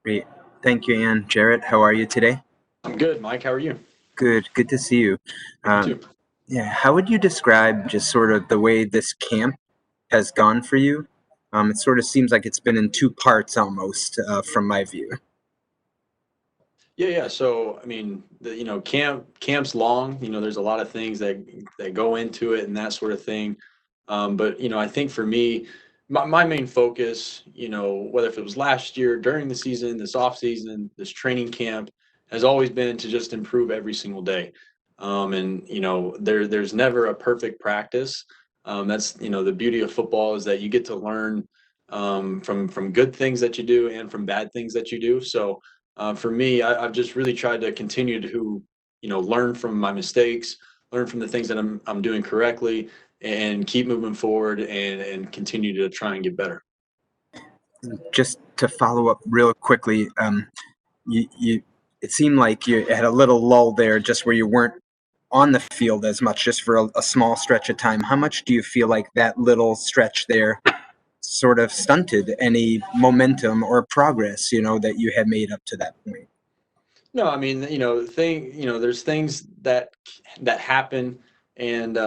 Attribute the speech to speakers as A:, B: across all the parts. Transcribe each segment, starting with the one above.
A: Great. Thank you, Ann. Jarrett, how are you today?
B: I'm good, Mike. How are you?
A: Good. Good to see you.
B: You
A: Um,
B: too.
A: yeah, how would you describe just sort of the way this camp has gone for you? It sort of seems like it's been in two parts almost, from my view.
B: Yeah. So, I mean, camp's long. There's a lot of things that go into it and that sort of thing. But I think for me, my main focus, whether if it was last year during the season, this off season, this training camp, has always been to just improve every single day. And there's never a perfect practice. That's the beauty of football is that you get to learn from good things that you do and from bad things that you do. So for me, I've just really tried to continue to learn from my mistakes, learn from the things that I'm doing correctly, and keep moving forward and continue to try and get better.
A: Just to follow up real quickly, you it seemed like you had a little lull there, just where you weren't on the field as much, just for a small stretch of time. How much do you feel like that little stretch there sort of stunted any momentum or progress, that you had made up to that point?
B: No, I mean, there's things that happen, and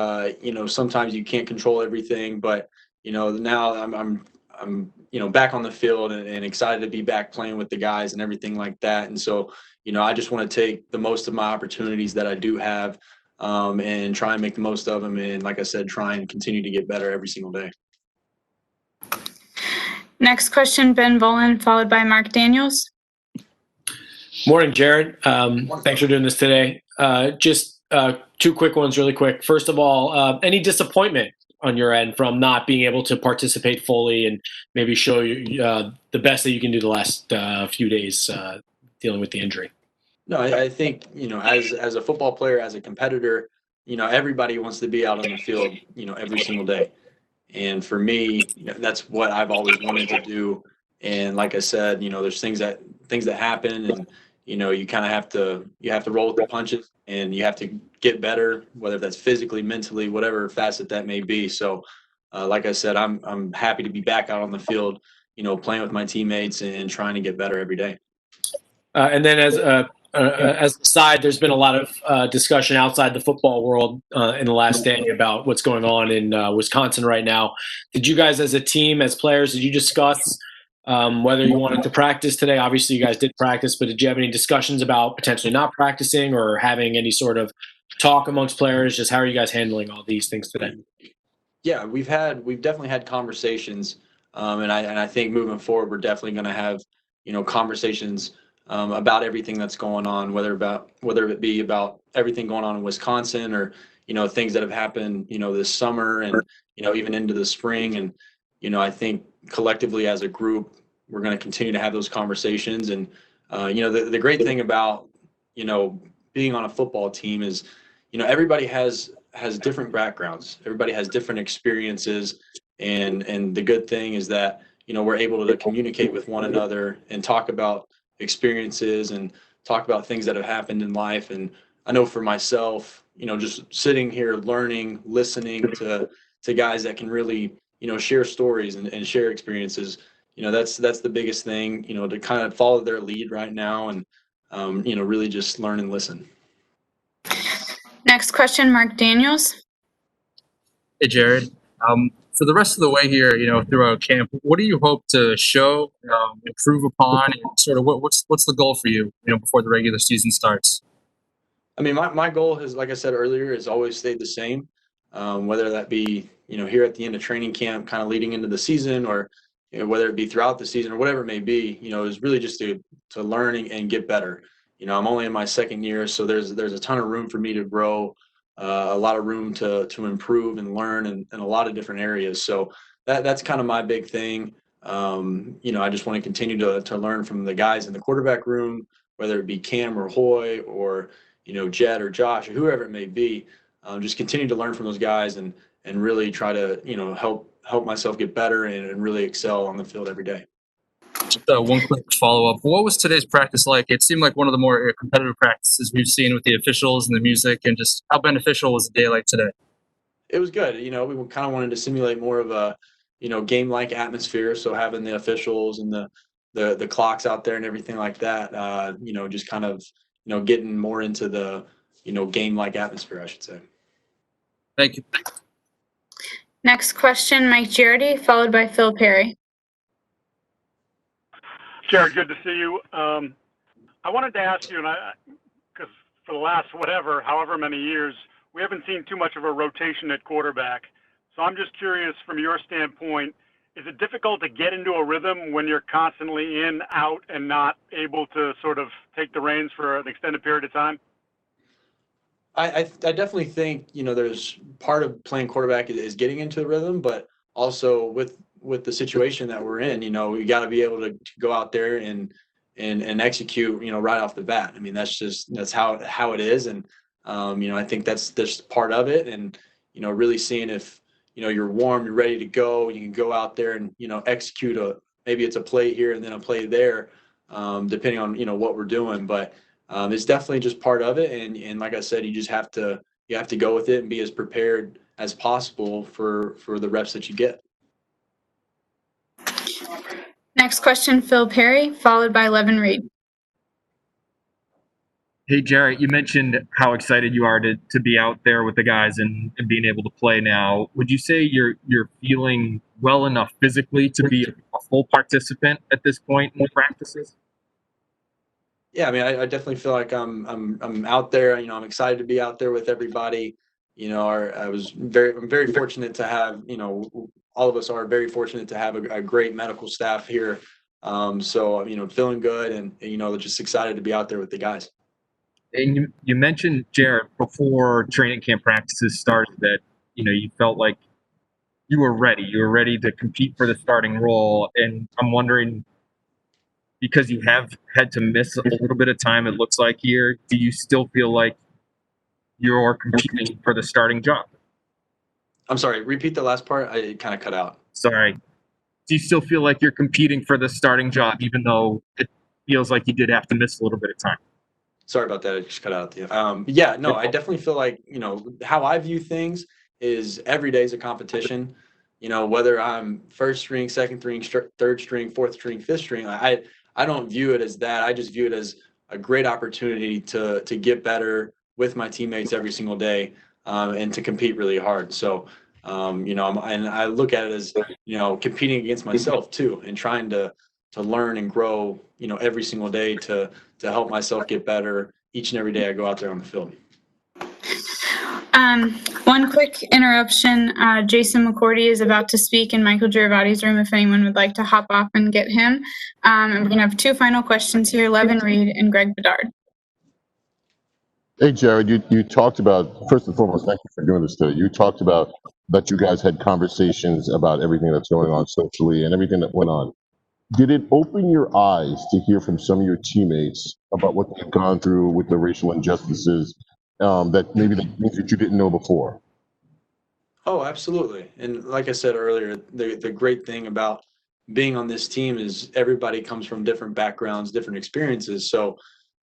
B: sometimes you can't control everything. But now I'm back on the field and excited to be back playing with the guys and everything like that. And so I just want to take the most of my opportunities that I do have, and try and make the most of them. And like I said, try and continue to get better every single day.
C: Next question, Ben Volen, followed by Mark Daniels.
D: Morning, Jared. Thanks for doing this today. Just two quick ones really quick. First of all, any disappointment on your end from not being able to participate fully and maybe show you the best that you can do the last few days dealing with the injury?
B: No, I think, as a football player, as a competitor, everybody wants to be out on the field, every single day. And for me, that's what I've always wanted to do. And like I said, there's things that happen, and you kind of have to roll with the punches, and you have to get better, whether that's physically, mentally, whatever facet that may be. So, like I said, I'm happy to be back out on the field, playing with my teammates and trying to get better every day.
D: And then as a side, there's been a lot of discussion outside the football world in the last day about what's going on in Wisconsin right now. Did you guys, as a team, as players, did you discuss whether you wanted to practice today? Obviously, you guys did practice, but did you have any discussions about potentially not practicing or having any sort of talk amongst players? Just how are you guys handling all these things today?
B: Yeah, we've definitely had conversations, and I think moving forward, we're definitely going to have conversations about everything that's going on, whether it be about everything going on in Wisconsin, or things that have happened this summer, and even into the spring. And I think collectively as a group, we're going to continue to have those conversations. And the great thing about you know being on a football team is everybody has different backgrounds, everybody has different experiences, and the good thing is that we're able to communicate with one another and talk about experiences and talk about things that have happened in life. And I know for myself, just sitting here learning, listening to guys that can really share stories and share experiences, that's the biggest thing, to kind of follow their lead right now, and really just learn and listen.
C: Next question, Mark Daniels.
E: Hey, Jared. For the rest of the way here, throughout camp, what do you hope to show, improve upon, and sort of what's the goal for you, before the regular season starts?
B: I mean, my goal has, like I said earlier, has always stayed the same. Whether that be, here at the end of training camp, kind of leading into the season, or whether it be throughout the season or whatever it may be, is really just to learn and get better. I'm only in my second year, so there's a ton of room for me to grow, a lot of room to improve and learn in a lot of different areas. So that's kind of my big thing. I just want to continue to learn from the guys in the quarterback room, whether it be Cam or Hoy, or Jed or Josh or whoever it may be. Just continue to learn from those guys, and really try to help myself get better and really excel on the field every day.
E: Just one quick follow up. What was today's practice like? It seemed like one of the more competitive practices we've seen with the officials and the music, and just how beneficial was a day like today?
B: It was good. We kind of wanted to simulate more of a game like atmosphere. So having the officials and the clocks out there and everything like that. Just kind of getting more into the game-like atmosphere, I should say.
E: Thank you.
C: Next question, Mike Giardi, followed by Phil Perry.
F: Jarrett, good to see you. I wanted to ask you, because for the last however many years, we haven't seen too much of a rotation at quarterback. So I'm just curious, from your standpoint, is it difficult to get into a rhythm when you're constantly in, out, and not able to sort of take the reins for an extended period of time?
B: I definitely think there's part of playing quarterback is getting into the rhythm, but also with the situation that we're in, we got to be able to go out there and execute right off the bat. I mean, that's how it is, and I think that's part of it, and really seeing if you're warm, you're ready to go, you can go out there and execute maybe it's a play here and then a play there, depending on what we're doing, but. It's definitely just part of it, and like I said, you have to go with it and be as prepared as possible for the reps that you get.
C: Next question, Phil Perry, followed by Levin Reed.
G: Hey, Jarrett, you mentioned how excited you are to be out there with the guys and being able to play now. Would you say you're feeling well enough physically to be a full participant at this point in practices?
B: Yeah, I mean, I definitely feel like I'm out there. I'm excited to be out there with everybody. I'm very fortunate to have. All of us are very fortunate to have a great medical staff here. So feeling good and just excited to be out there with the guys.
G: And you mentioned, Jarrett, before training camp practices started that you felt like you were ready. You were ready to compete for the starting role, and I'm wondering, because you have had to miss a little bit of time, it looks like here, do you still feel like you're competing for the starting job?
B: I'm sorry, repeat the last part. I kind of cut out.
G: Sorry. Do you still feel like you're competing for the starting job, even though it feels like you did have to miss a little bit of time?
B: Sorry about that. I just cut out at the yeah, no, I definitely feel like, how I view things is every day is a competition. Whether I'm first string, second string, third string, fourth string, fifth string, I don't view it as that. I just view it as a great opportunity to get better with my teammates every single day, and to compete really hard. So, and I look at it as, competing against myself too, and trying to learn and grow, every single day to help myself get better each and every day I go out there on the field.
C: One quick interruption. Jason McCourty is about to speak in Michael Giravati's room if anyone would like to hop off and get him. And we're going to have two final questions here, Levin Reed and Greg Bedard.
H: Hey, Jared, you talked about, first and foremost, thank you for doing this today. You talked about that you guys had conversations about everything that's going on socially and everything that went on. Did it open your eyes to hear from some of your teammates about what they've gone through with the racial injustices, that maybe the things that you didn't know before?
B: Oh, absolutely. And like I said earlier, the great thing about being on this team is everybody comes from different backgrounds, different experiences. So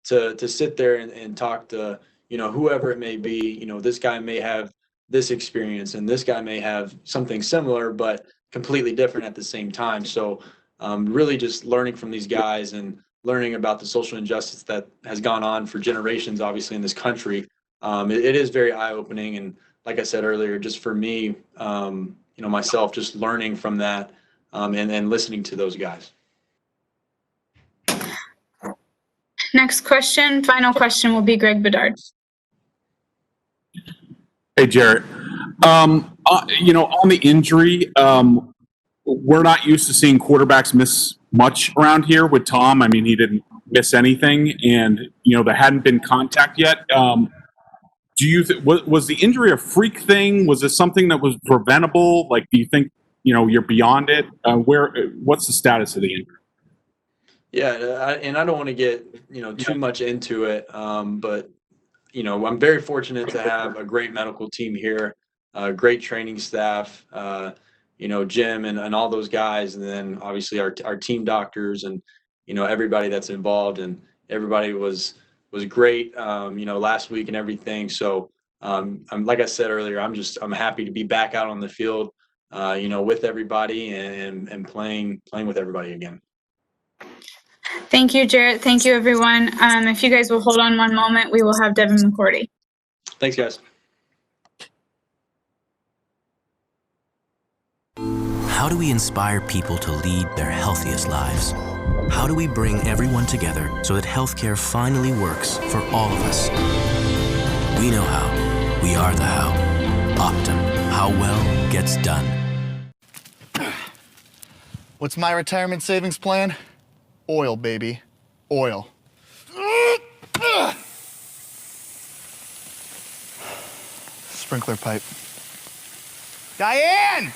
B: to sit there and talk to, whoever it may be, this guy may have this experience and this guy may have something similar, but completely different at the same time. So really just learning from these guys and learning about the social injustice that has gone on for generations, obviously, in this country. It is very eye-opening. And like I said earlier, just for me, myself, just learning from that, and listening to those guys.
C: Next question, final question will be Greg Bedard.
I: Hey, Jarrett. On the injury, we're not used to seeing quarterbacks miss much around here with Tom. I mean, he didn't miss anything, and there hadn't been contact yet. Do you was the injury a freak thing? Was it something that was preventable? Like, do you think you're beyond it? What's the status of the injury?
B: Yeah, and I don't want to get too much into it, but I'm very fortunate to have a great medical team here, a great training staff, Jim and all those guys, and then obviously our team doctors and everybody that's involved, and everybody was great, last week and everything. So I'm, like I said earlier, I'm happy to be back out on the field, with everybody and playing with everybody again.
C: Thank you, Jarrett. Thank you, everyone. If you guys will hold on one moment, we will have Devin McCourty.
B: Thanks, guys.
J: How do we inspire people to lead their healthiest lives? How do we bring everyone together so that healthcare finally works for all of us? We know how. We are the how. Optum. How well gets done.
K: What's my retirement savings plan? Oil, baby. Oil. Sprinkler pipe. Diane!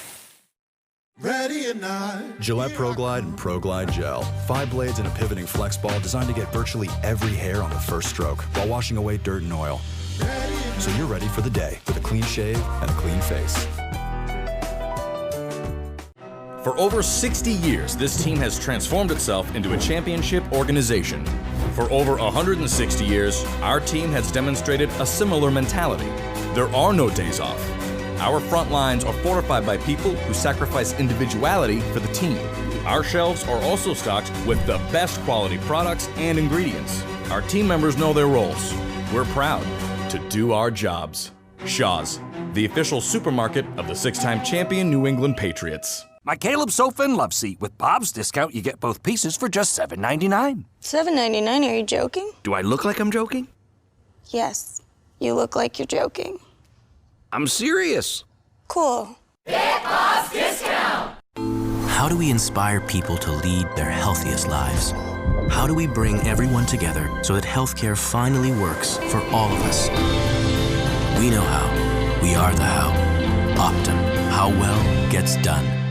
L: Ready or not.
M: Gillette ProGlide and ProGlide Gel. 5 blades and a pivoting flex ball designed to get virtually every hair on the first stroke while washing away dirt and oil. So you're ready for the day with a clean shave and a clean face.
N: For over 60 years, this team has transformed itself into a championship organization. For over 160 years, our team has demonstrated a similar mentality. There are no days off. Our front lines are fortified by people who sacrifice individuality for the team. Our shelves are also stocked with the best quality products and ingredients. Our team members know their roles. We're proud to do our jobs. Shaw's, the official supermarket of the 6-time champion New England Patriots.
O: My Caleb sofa and love seat. With Bob's discount, you get both pieces for just $7.99.
P: $7.99? Are you joking?
O: Do I look like I'm joking?
P: Yes, you look like you're joking.
O: I'm serious.
P: Cool.
J: Get Bob's discount! How do we inspire people to lead their healthiest lives? How do we bring everyone together so that healthcare finally works for all of us? We know how. We are the how. Optum. How well gets done.